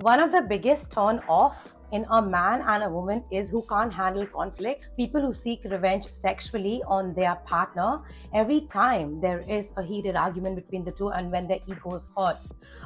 One of the biggest turn off in a man and a woman is who can't handle conflict. People who seek revenge sexually on their partner every time there is a heated argument between the two and when their egos hurt.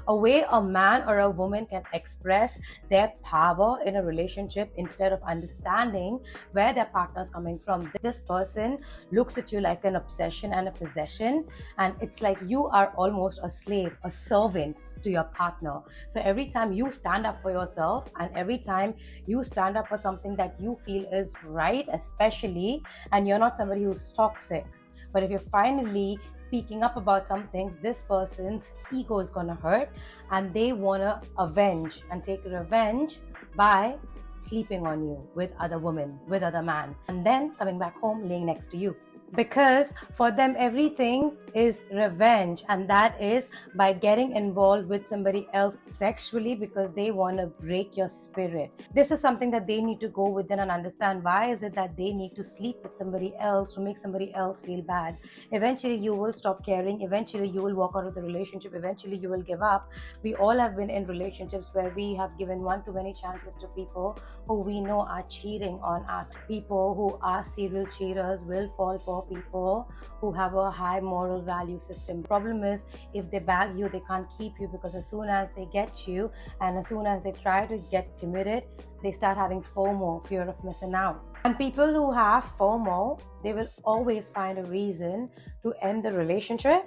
A way a man or a woman can express their power in a relationship instead of understanding where their partner is coming from. This person looks at you like an obsession and a possession, and it's like you are almost a slave, a servant to your partner. So every time you stand up for yourself and every time you stand up for something that you feel is right, especially, and you're not somebody who's toxic, but if you're finally speaking up about some things, this person's ego is gonna hurt and they wanna avenge and take revenge by sleeping on you with other women, with other men, and then coming back home laying next to you. Because for them everything is revenge, and that is by getting involved with somebody else sexually because they want to break your spirit. This is something that they need to go within and understand. Why is it that they need to sleep with somebody else to make somebody else feel bad? Eventually you will stop caring, eventually you will walk out of the relationship, eventually you will give up. We all have been in relationships where we have given one too many chances to people who we know are cheating on us. People who are serial cheaters will fall for people who have a high moral value system. Problem is, if they bag you, they can't keep you, because as soon as they get you and as soon as they try to get committed, they start having FOMO, fear of missing out. And people who have FOMO, they will always find a reason to end the relationship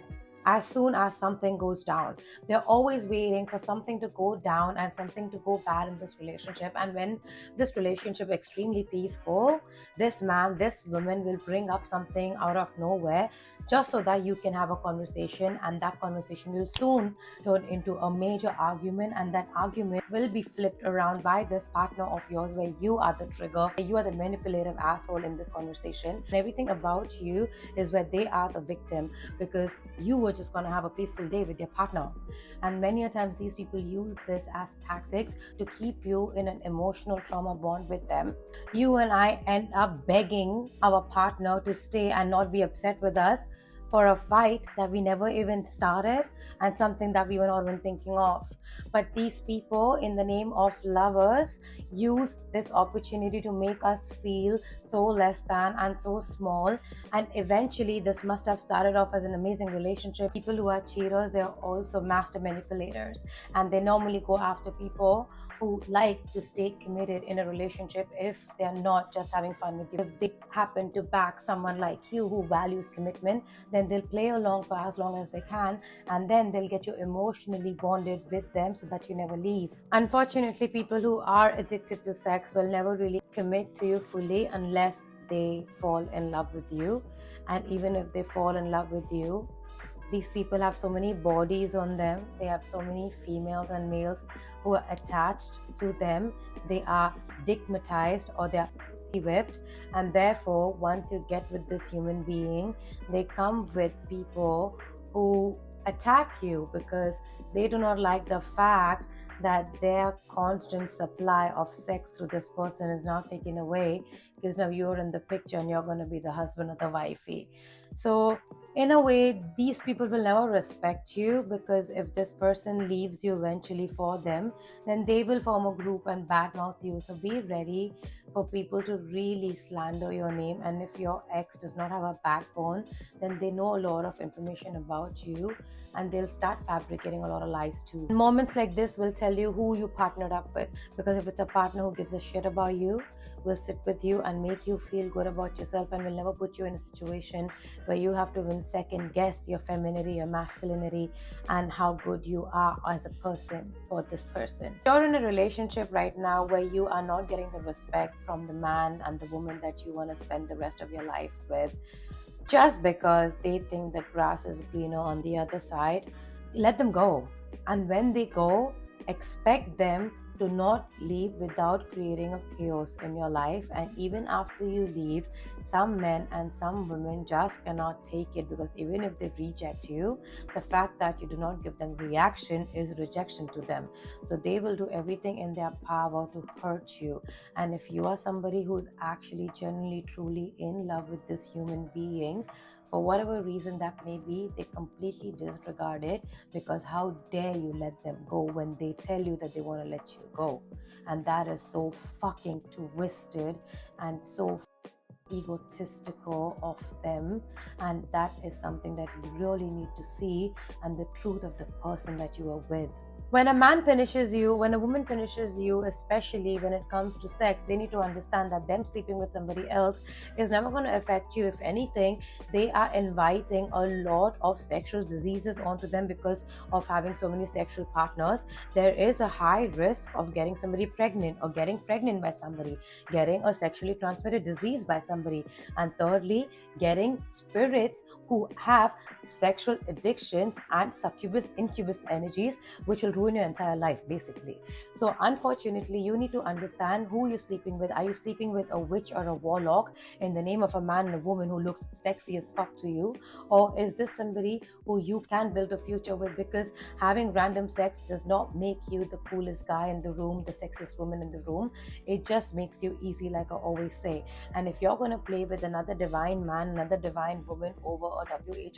as soon as something goes down. They're always waiting for something to go down and something to go bad in this relationship. And when this relationship extremely peaceful, this man, this woman will bring up something out of nowhere just so that you can have a conversation, and that conversation will soon turn into a major argument, and that argument will be flipped around by this partner of yours where you are the trigger, you are the manipulative asshole in this conversation. And everything about you is where they are the victim, because you were just going to have a peaceful day with your partner. And many a times these people use this as tactics to keep you in an emotional trauma bond with them. You and I end up begging our partner to stay and not be upset with us for a fight that we never even started and something that we were not even thinking of. But these people, in the name of lovers, use this opportunity to make us feel so less than and so small. And eventually this must have started off as an amazing relationship. People who are cheaters, they're also master manipulators, and they normally go after people who like to stay committed in a relationship if they're not just having fun with you. If they happen to back someone like you who values commitment, then they'll play along for as long as they can, and then they'll get you emotionally bonded with them so that you never leave. Unfortunately, people who are addicted to sex will never really commit to you fully unless they fall in love with you. And even if they fall in love with you, these people have so many bodies on them, they have so many females and males who are attached to them, they are stigmatized or they are whipped, and therefore once you get with this human being, they come with people who attack you because they do not like the fact that their constant supply of sex through this person is now taken away, because now you're in the picture and you're going to be the husband or the wifey. So in a way, these people will never respect you, because if this person leaves you eventually for them, then they will form a group and badmouth you. So be ready for people to really slander your name. And if your ex does not have a backbone, then they know a lot of information about you and they'll start fabricating a lot of lies too. Moments like this will tell you who you partnered up with, because if it's a partner who gives a shit about you, will sit with you and make you feel good about yourself, and will never put you in a situation where you have to even second guess your femininity, your masculinity, and how good you are as a person for this person. You're in a relationship right now where you are not getting the respect from the man and the woman that you want to spend the rest of your life with, just because they think the grass is greener on the other side. Let them go. And when they go, expect them to not leave without creating a chaos in your life. And even after you leave, some men and some women just cannot take it, because even if they reject you, the fact that you do not give them reaction is rejection to them. So they will do everything in their power to hurt you. And if you are somebody who's actually genuinely truly in love with this human being, For whatever reason that may be, they completely disregard it, because how dare you let them go when they tell you that they want to let you go? And that is so fucking twisted and so egotistical of them. And that is something that you really need to see, and the truth of the person that you are with. When a man finishes you, when a woman finishes you, especially when it comes to sex, they need to understand that them sleeping with somebody else is never going to affect you. If anything, they are inviting a lot of sexual diseases onto them because of having so many sexual partners. There is a high risk of getting somebody pregnant, or getting pregnant by somebody, getting a sexually transmitted disease by somebody, and thirdly, getting spirits who have sexual addictions and succubus incubus energies, which will ruin your entire life basically. So unfortunately, you need to understand who you're sleeping with. Are you sleeping with a witch or a warlock in the name of a man and a woman who looks sexy as fuck to you? Or is this somebody who you can build a future with? Because having random sex does not make you the coolest guy in the room, the sexiest woman in the room. It just makes you easy, like I always say. And if you're going to play with another divine man, another divine woman over a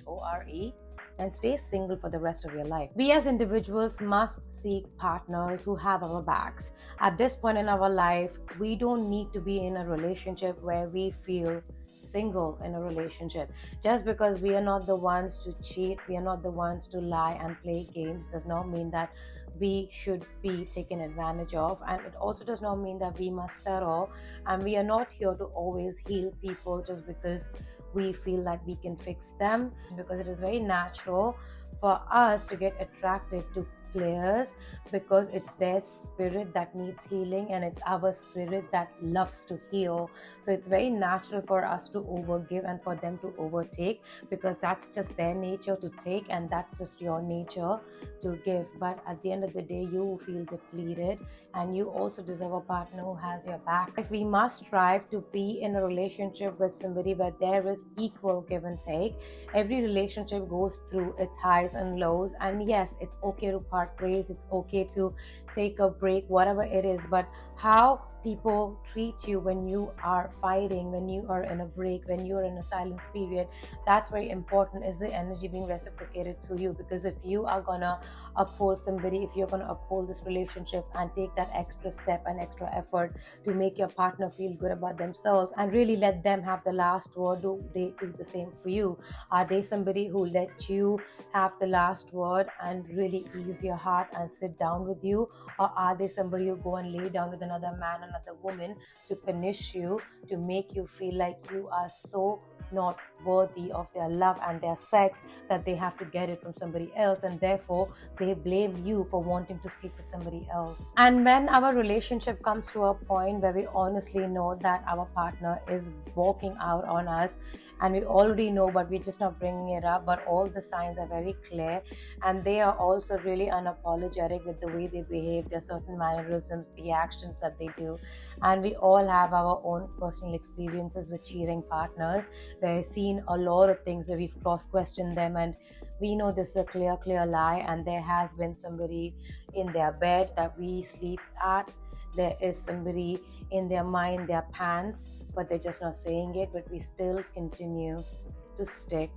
WHORE, and stay single for the rest of your life. We as individuals must seek partners who have our backs. At this point in our life, we don't need to be in a relationship where we feel single in a relationship. Just because we are not the ones to cheat, we are not the ones to lie and play games, does not mean that we should be taken advantage of. And it also does not mean that we must settle. And we are not here to always heal people just because we feel that we can fix them, because it is very natural for us to get attracted to players because it's their spirit that needs healing, and it's our spirit that loves to heal. So it's very natural for us to overgive and for them to overtake, because that's just their nature to take, and that's just your nature to give. But at the end of the day, you feel depleted, and you also deserve a partner who has your back. If we must strive to be in a relationship with somebody where there is equal give and take. Every relationship goes through its highs and lows, and yes, it's okay to part ways, it's okay to take a break, whatever it is. But how people treat you when you are fighting, when you are in a break, when you are in a silence period, that's very important. Is the energy being reciprocated to you? Because if you are gonna uphold somebody, if you're gonna uphold this relationship and take that extra step and extra effort to make your partner feel good about themselves and really let them have the last word, do they do the same for you? Are they somebody who let you have the last word and really ease your heart and sit down with you? Or are they somebody who go and lay down with another man, another woman, to punish you, to make you feel like you are so not worthy of their love and their sex that they have to get it from somebody else, and therefore they blame you for wanting to sleep with somebody else? And when our relationship comes to a point where we honestly know that our partner is walking out on us, and we already know but we're just not bringing it up, but all the signs are very clear, and they are also really unapologetic with the way they behave, their certain mannerisms, the actions that they do. And we all have our own personal experiences with cheating partners, where I've seen a lot of things where we've cross-questioned them, and we know this is a clear lie, and there has been somebody in their bed that we sleep at. There is somebody in their mind, their pants, but they're just not saying it, but we still continue to stay.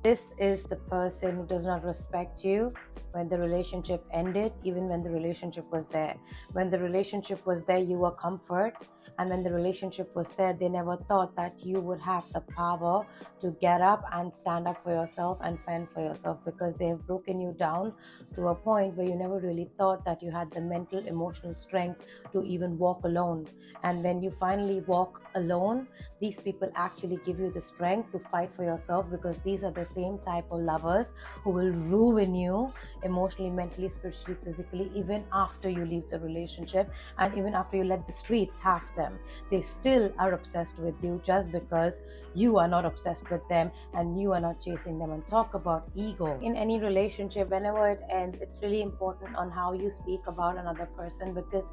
This is the person who does not respect you when the relationship ended, even when the relationship was there. When the relationship was there, you were comfort. And when the relationship was there, they never thought that you would have the power to get up and stand up for yourself and fend for yourself, because they have broken you down to a point where you never really thought that you had the mental, emotional strength to even walk alone. And when you finally walk alone, these people actually give you the strength to fight for yourself, because these are the same type of lovers who will ruin you emotionally, mentally, spiritually, physically, even after you leave the relationship, and even after you let the streets have them. They still are obsessed with you just because you are not obsessed with them and you are not chasing them. And talk about ego. In any relationship, whenever it ends, it's really important on how you speak about another person, because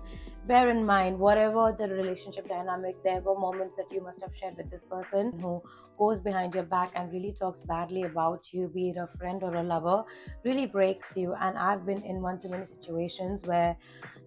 bear in mind, whatever the relationship dynamic, there were moments that you must have shared with this person who goes behind your back and really talks badly about you, be it a friend or a lover, really breaks hurts you. And I've been in one too many situations where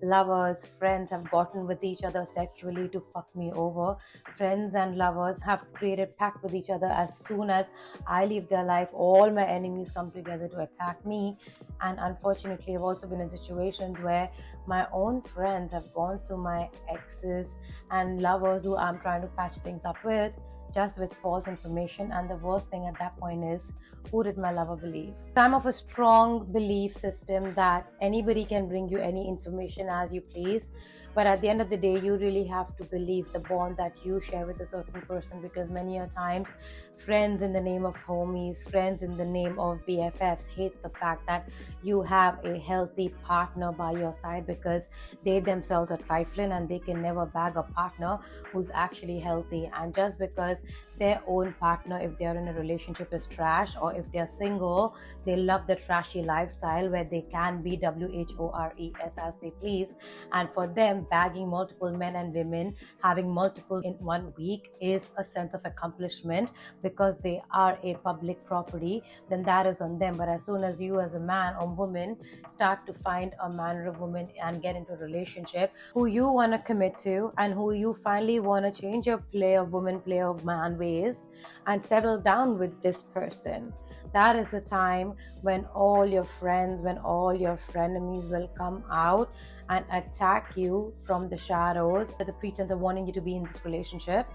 lovers, friends have gotten with each other sexually to fuck me over. Friends and lovers have created pact with each other. As soon as I leave their life, all my enemies come together to attack me. And unfortunately, I've also been in situations where my own friends have gone to my exes and lovers who I'm trying to patch things up with, just with false information. And the worst thing at that point is, who did my lover believe? I'm of a strong belief system that anybody can bring you any information as you please, but at the end of the day, you really have to believe the bond that you share with a certain person, because many a times friends in the name of homies, friends in the name of BFFs hate the fact that you have a healthy partner by your side, because they themselves are trifling and they can never bag a partner who's actually healthy. And just because their own partner, if they're in a relationship, is trash, or if they're single, they love the trashy lifestyle where they can be WHORES as they please, and for them bagging multiple men and women, having multiple in 1 week is a sense of accomplishment because they are a public property, then that is on them. But as soon as you as a man or woman start to find a man or a woman and get into a relationship who you want to commit to, and who you finally want to change your player woman, player man ways and settle down with this person, that is the time when all your friends, when all your frenemies will come out and attack you from the shadows with the pretense of wanting you to be in this relationship.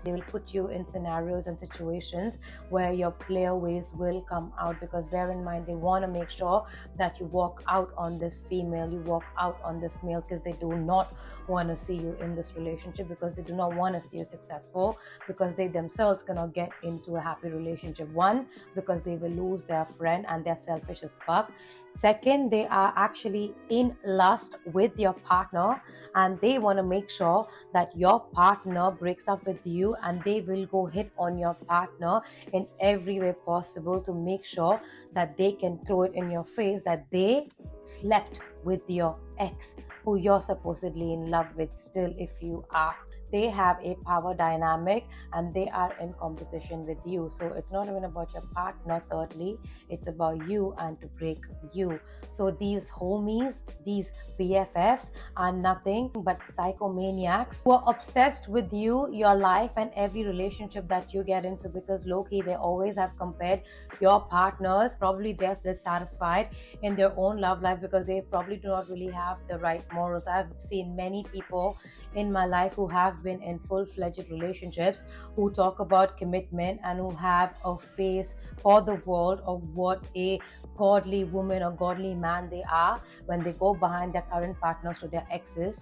They will put you in scenarios and situations where your player ways will come out, because bear in mind, they want to make sure that you walk out on this female, you walk out on this male, because they do not want to see you in this relationship, because they do not want to see you successful, because they themselves cannot get into a happy relationship. One, because they will lose their friend and they're selfish as fuck. Second, they are actually in lust with your partner and they want to make sure that your partner breaks up with you, and they will go hit on your partner in every way possible to make sure that they can throw it in your face that they slept with your ex who you're supposedly in love with still, if you are. They have a power dynamic and they are in competition with you. So it's not even about your partner. Thirdly, it's about you and to break you. So these homies, these BFFs are nothing but psychomaniacs who are obsessed with you, your life, and every relationship that you get into, because low-key they always have compared your partners. Probably they're dissatisfied in their own love life because they probably do not really have the right morals. I've seen many people in my life who have been in full-fledged relationships who talk about commitment and who have a face for the world of what a godly woman or godly man they are when they go behind their current partners to their exes,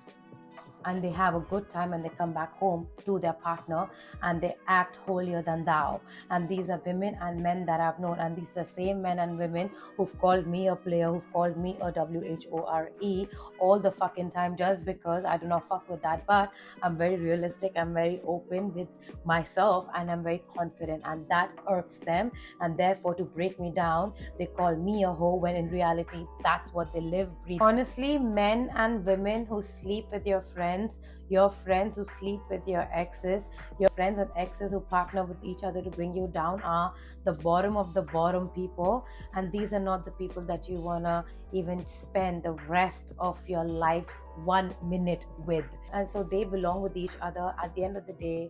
and they have a good time and they come back home to their partner and they act holier than thou. And these are women and men that I've known, and these are the same men and women who've called me a player, who've called me a WHORE all the fucking time, just because I do not fuck with that. But I'm very realistic, I'm very open with myself, and I'm very confident, and that irks them, and therefore to break me down they call me a hoe, when in reality that's what they live, breathe. Honestly, men and women who sleep with your friends who sleep with your exes, your friends and exes who partner with each other to bring you down are the bottom of the bottom people, and these are not the people that you want to even spend the rest of your life's 1 minute with. And so they belong with each other. At the end of the day,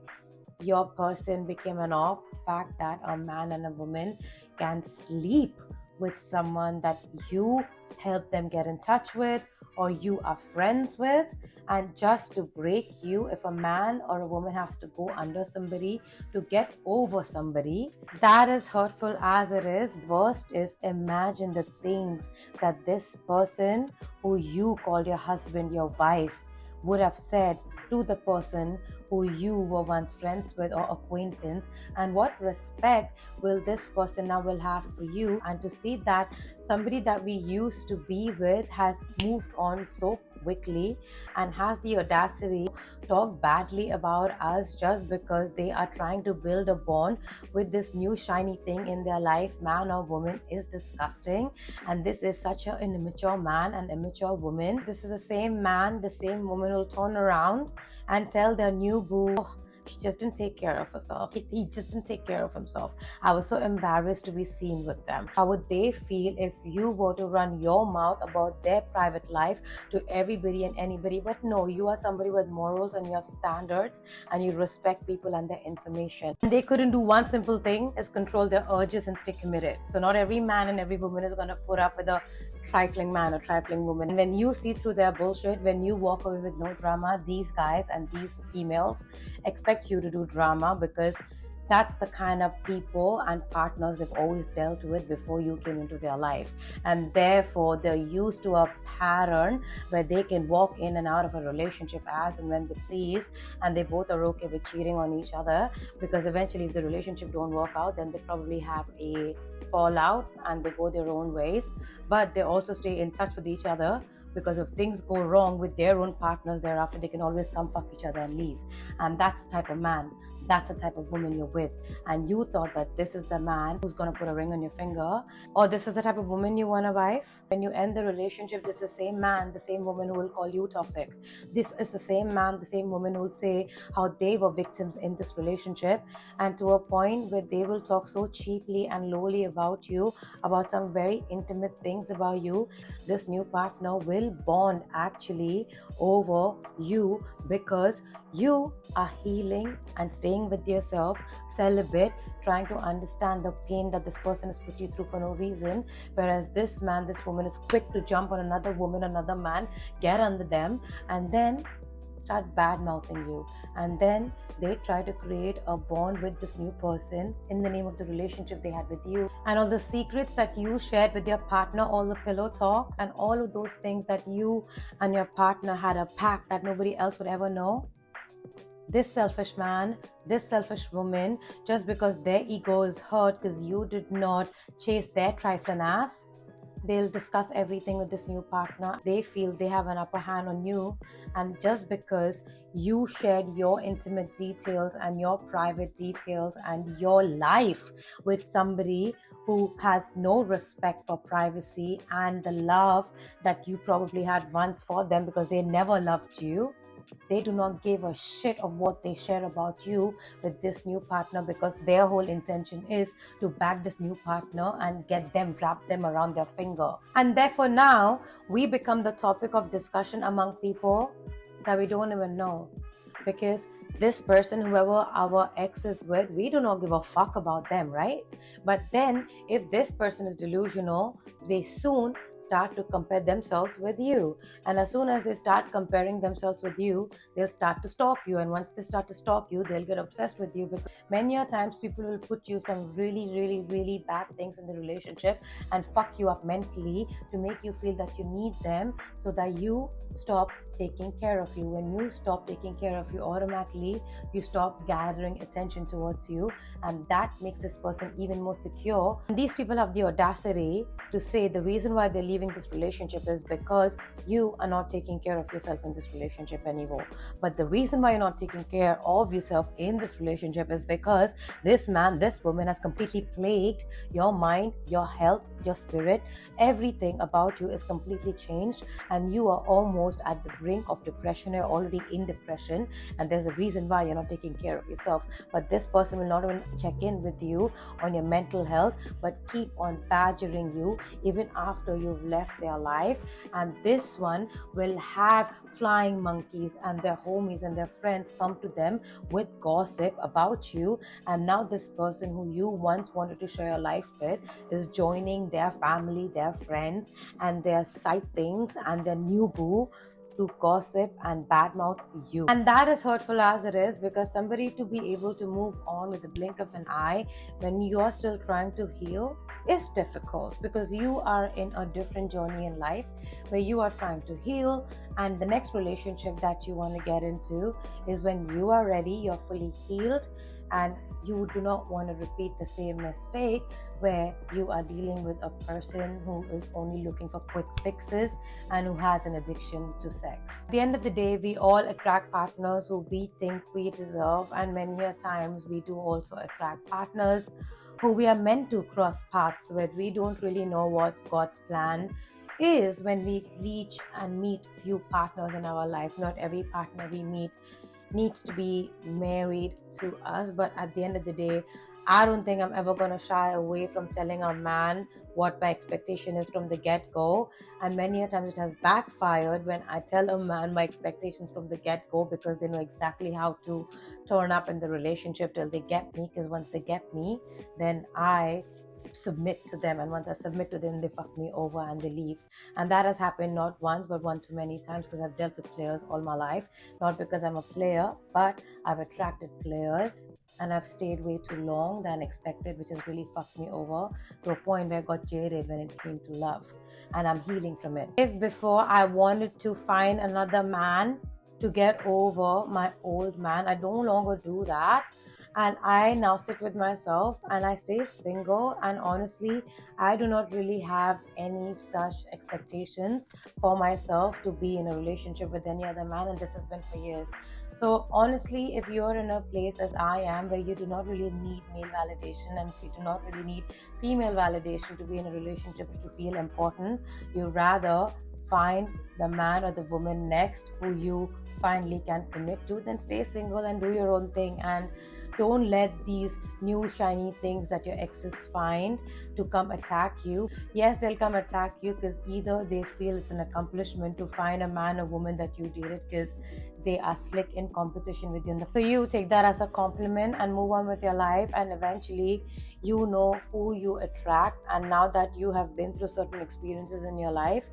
your person became an op. Fact that a man and a woman can sleep with someone that you help them get in touch with or you are friends with, and just to break you, if a man or a woman has to go under somebody to get over somebody, that is hurtful as it is. Worst is, imagine the things that this person who you called your husband, your wife, would have said to the person who you were once friends with or acquaintance, and what respect will this person now will have for you. And to see that somebody that we used to be with has moved on so quickly and has the audacity to talk badly about us just because they are trying to build a bond with this new shiny thing in their life, man or woman, is disgusting. And this is such an immature man and immature woman. This is the same man, the same woman will turn around and tell their new boo, He just didn't take care of herself. He just didn't take care of himself. I was so embarrassed to be seen with them. How would they feel if you were to run your mouth about their private life to everybody and anybody? But no, you are somebody with morals and you have standards and you respect people and their information. And they couldn't do one simple thing, is control their urges and stay committed. So not every man and every woman is going to put up with a trifling man or trifling woman. And when you see through their bullshit, when you walk away with no drama, these guys and these females expect you to do drama, because that's the kind of people and partners they've always dealt with before you came into their life. And therefore, they're used to a pattern where they can walk in and out of a relationship as and when they please, and they both are okay with cheating on each other, because eventually if the relationship don't work out, then they probably have a fallout and they go their own ways. But they also stay in touch with each other, because if things go wrong with their own partners thereafter, they can always come fuck each other and leave. And that's the type of man, that's the type of woman you're with. And you thought that this is the man who's going to put a ring on your finger, or this is the type of woman you want a wife. When you end the relationship, this is the same man, the same woman who will call you toxic. This is the same man, the same woman who will say how they were victims in this relationship, and to a point where they will talk so cheaply and lowly about you, about some very intimate things about you. This new partner will bond actually over you, because you are healing and staying with yourself, celibate, trying to understand the pain that this person has put you through for no reason. Whereas this man, this woman is quick to jump on another woman, another man, get under them, and then start bad mouthing you. And then they try to create a bond with this new person in the name of the relationship they had with you. And all the secrets that you shared with your partner, all the pillow talk and all of those things that you and your partner had a pact that nobody else would ever know. This selfish man, this selfish woman, just because their ego is hurt because you did not chase their trifling ass, they'll discuss everything with this new partner. They feel they have an upper hand on you, and just because you shared your intimate details and your private details and your life with somebody who has no respect for privacy and the love that you probably had once for them, because they never loved you, they do not give a shit of what they share about you with this new partner, because their whole intention is to bag this new partner and get them, wrap them around their finger. And therefore now we become the topic of discussion among people that we don't even know, because this person, whoever our ex is with, we do not give a fuck about them, right? But then if this person is delusional, they soon start to compare themselves with you. And as soon as they start comparing themselves with you, they'll start to stalk you. And once they start to stalk you, they'll get obsessed with you, because many a times people will put you some really bad things in the relationship and fuck you up mentally to make you feel that you need them, so that you stop taking care of you. When you stop taking care of you, automatically you stop gathering attention towards you, and that makes this person even more secure. And these people have the audacity to say the reason why they're leaving this relationship is because you are not taking care of yourself in this relationship anymore. But the reason why you're not taking care of yourself in this relationship is because this man, this woman has completely plagued your mind, your health, your spirit. Everything about you is completely changed, and you are almost at the brink of depression. You're already in depression, and there's a reason why you're not taking care of yourself. But this person will not only check in with you on your mental health, but keep on badgering you even after you've left their life. And this one will have flying monkeys and their homies and their friends come to them with gossip about you. And now this person who you once wanted to share your life with is joining their family, their friends, and their side things and their new boo to gossip and badmouth you. And that is hurtful as it is, because somebody to be able to move on with the blink of an eye when you are still trying to heal is difficult, because you are in a different journey in life where you are trying to heal, and the next relationship that you want to get into is when you are ready, you're fully healed, and you do not want to repeat the same mistake where you are dealing with a person who is only looking for quick fixes and who has an addiction to sex. At the end of the day, we all attract partners who we think we deserve, and many a times we do also attract partners who we are meant to cross paths with. We don't really know what God's plan is when we reach and meet few partners in our life. Not every partner we meet needs to be married to us. But at the end of the day, I don't think I'm ever going to shy away from telling a man what my expectation is from the get-go. And many a times it has backfired when I tell a man my expectations from the get-go, because they know exactly how to turn up in the relationship till they get me. Because once they get me, then I submit to them, and once I submit to them, they fuck me over and they leave. And that has happened not once but one too many times, because I've dealt with players all my life, not because I'm a player, but I've attracted players and I've stayed way too long than expected, which has really fucked me over to a point where I got jaded when it came to love, and I'm healing from it. If before I wanted to find another man to get over my old man, I no longer do that. And I now sit with myself and I stay single. And honestly, I do not really have any such expectations for myself to be in a relationship with any other man, and this has been for years. So honestly, if you're in a place as I am, where you do not really need male validation, and if you do not really need female validation to be in a relationship to feel important, you rather find the man or the woman next who you finally can commit to, then stay single and do your own thing. And don't let these new shiny things that your exes find to come attack you. Yes, they'll come attack you because either they feel it's an accomplishment to find a man or woman that you dated because they are slick in competition with you. So you take that as a compliment and move on with your life, and eventually you know who you attract. And now that you have been through certain experiences in your life,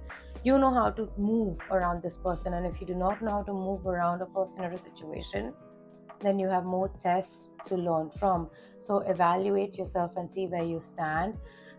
you know how to move around this person. And if you do not know how to move around a person or a situation, then you have more tests to learn from. So evaluate yourself and see where you stand.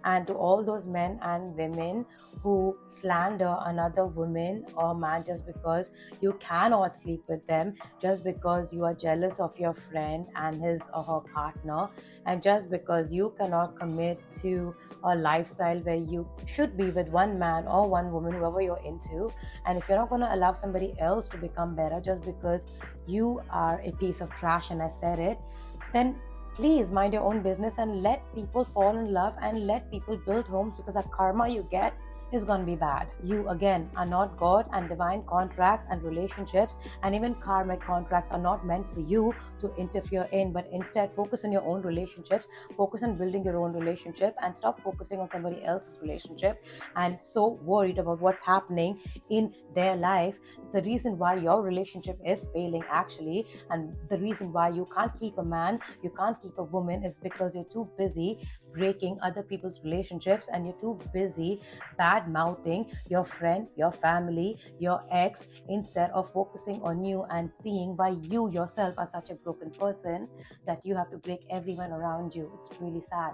And to all those men and women who slander another woman or man just because you cannot sleep with them, just because you are jealous of your friend and his or her partner, and just because you cannot commit to a lifestyle where you should be with one man or one woman, whoever you're into, and if you're not going to allow somebody else to become better just because you are a piece of trash, and I said it, then please mind your own business and let people fall in love and let people build homes, because the karma you get is going to be bad. You again are not God, and divine contracts and relationships and even karmic contracts are not meant for you to interfere in, but instead focus on your own relationships, focus on building your own relationship, and stop focusing on somebody else's relationship and so worried about what's happening in their life. The reason why your relationship is failing actually, and the reason why you can't keep a man, you can't keep a woman, is because you're too busy breaking other people's relationships, and you're too busy bad mouthing your friend, your family, your ex, instead of focusing on you and seeing why you yourself are such a broken person that you have to break everyone around you. It's really sad.